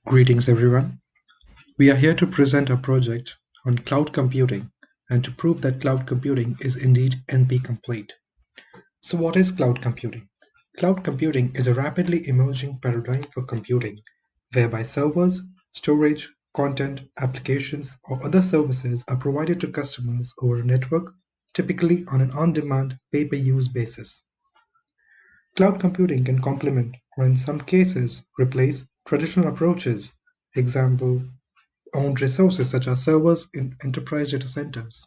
Greetings everyone. We are here to present a project on cloud computing and to prove that cloud computing is indeed NP complete. So what is cloud computing? Cloud computing is a rapidly emerging paradigm for computing whereby servers, storage, content, applications or other services are provided to customers over a network, typically on an on-demand pay-per-use basis. Cloud computing can complement or in some cases replace traditional approaches, example owned resources such as servers in enterprise data centers.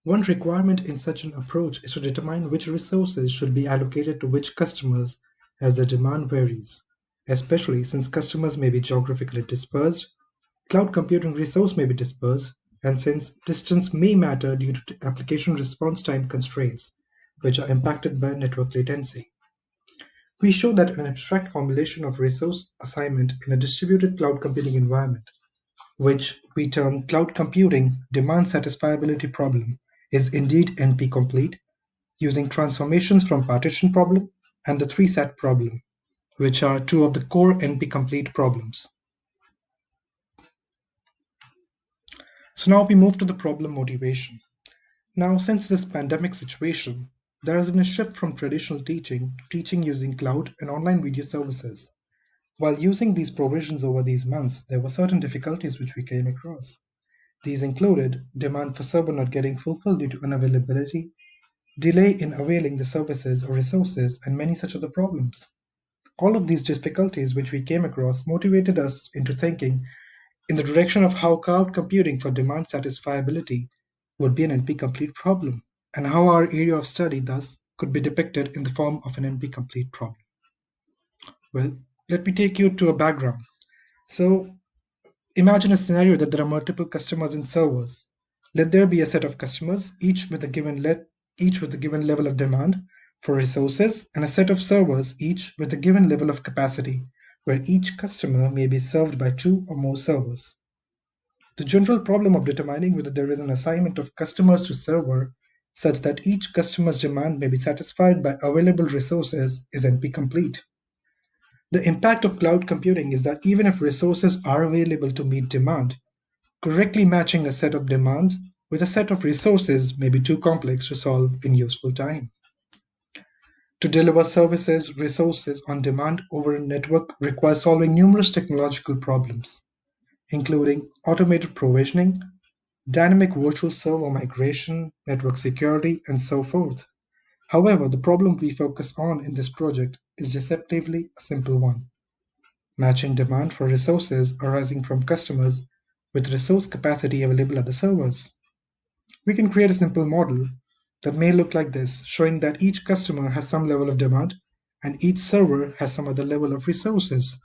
One requirement in such an approach is to determine which resources should be allocated to which customers as the demand varies, especially since customers may be geographically dispersed, cloud computing resource may be dispersed, and since distance may matter due to application response time constraints, which are impacted by network latency. We show that an abstract formulation of resource assignment in a distributed cloud computing environment, which we term cloud computing demand satisfiability problem, is indeed NP-complete, using transformations from partition problem and the three-sat problem, which are two of the core NP-complete problems. So now we move to the problem motivation. Now, since this pandemic situation, there has been a shift from traditional teaching using cloud and online video services. While using these provisions over these months, there were certain difficulties which we came across. These included demand for server not getting fulfilled due to unavailability, delay in availing the services or resources, and many such other problems. All of these difficulties which we came across motivated us into thinking in the direction of how cloud computing for demand satisfiability would be an NP-complete problem, and how our area of study thus could be depicted in the form of an NP-complete problem. Well, let me take you to a background. So, imagine a scenario that there are multiple customers and servers. Let there be a set of customers, each with a given level of demand for resources, and a set of servers, each with a given level of capacity, where each customer may be served by two or more servers. The general problem of determining whether there is an assignment of customers to server such that each customer's demand may be satisfied by available resources is NP-complete. The impact of cloud computing is that even if resources are available to meet demand, correctly matching a set of demands with a set of resources may be too complex to solve in useful time. To deliver services, resources on demand over a network requires solving numerous technological problems, including automated provisioning, dynamic virtual server migration, network security, and so forth. However, the problem we focus on in this project is deceptively a simple one: matching demand for resources arising from customers with resource capacity available at the servers. We can create a simple model that may look like this, showing that each customer has some level of demand and each server has some other level of resources.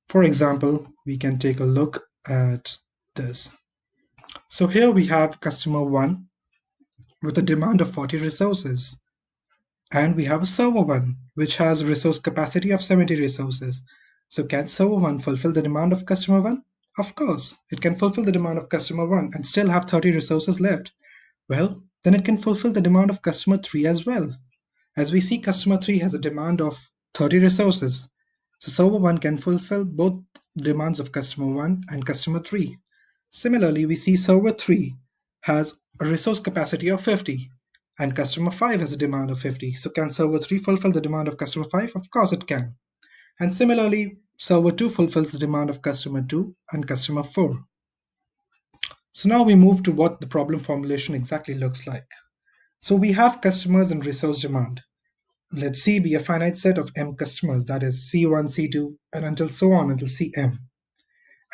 For example, we can take a look at this. So here we have customer 1 with a demand of 40 resources, and we have a server 1 which has a resource capacity of 70 resources. So can server 1 fulfill the demand of customer 1? Of course, it can fulfill the demand of customer 1 and still have 30 resources left. Well, then it can fulfill the demand of customer 3 as well. As we see, customer 3 has a demand of 30 resources. So server 1 can fulfill both demands of customer 1 and customer 3. Similarly, we see server 3 has a resource capacity of 50 and customer 5 has a demand of 50. So can server 3 fulfill the demand of customer 5? Of course it can. And similarly, server 2 fulfills the demand of customer 2 and customer 4. So now we move to what the problem formulation exactly looks like. So we have customers and resource demand. Let C be a finite set of M customers, that is C1, C2, and until so on until Cm.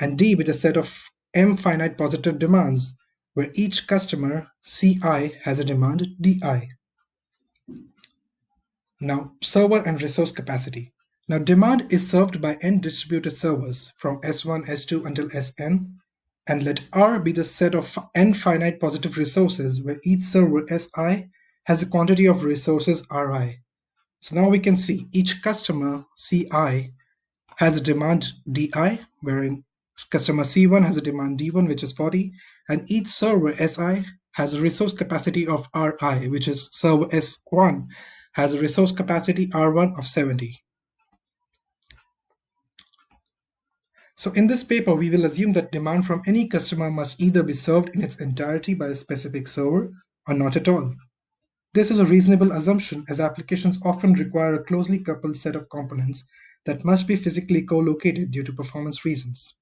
And D with a set of M finite positive demands, where each customer Ci has a demand Di. Now, server and resource capacity. Now, demand is served by n distributed servers from S1, S2 until Sn, and let R be the set of n finite positive resources where each server Si has a quantity of resources Ri. So now we can see each customer Ci has a demand Di, wherein customer C1 has a demand D1 which is 40, and each server Si has a resource capacity of Ri, which is server S1 has a resource capacity R1 of 70. So in this paper, we will assume that demand from any customer must either be served in its entirety by a specific server or not at all. This is a reasonable assumption as applications often require a closely coupled set of components that must be physically co-located due to performance reasons.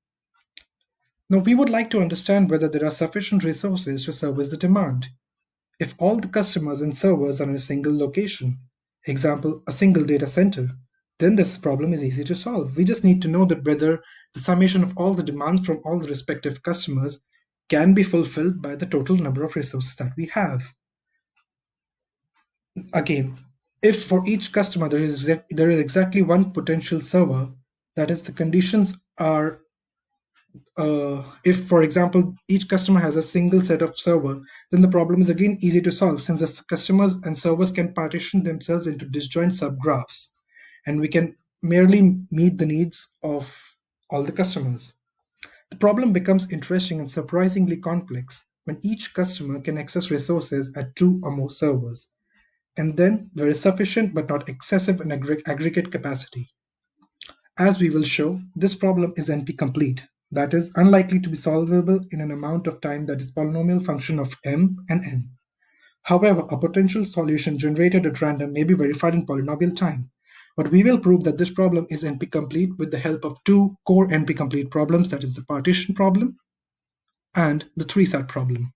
Now we would like to understand whether there are sufficient resources to service the demand. If all the customers and servers are in a single location, example, a single data center, then this problem is easy to solve. We just need to know that whether the summation of all the demands from all the respective customers can be fulfilled by the total number of resources that we have. Again, if for each customer there is exactly one potential server, that is the conditions are if, for example, each customer has a single set of server, then the problem is again easy to solve since the customers and servers can partition themselves into disjoint subgraphs, and we can merely meet the needs of all the customers. The problem becomes interesting and surprisingly complex when each customer can access resources at two or more servers, and then there is sufficient but not excessive and aggregate capacity. As we will show, this problem is NP-complete, that is, unlikely to be solvable in an amount of time that is polynomial function of m and n. However, a potential solution generated at random may be verified in polynomial time. But we will prove that this problem is NP-complete with the help of two core NP-complete problems, that is the partition problem and the three-sat problem.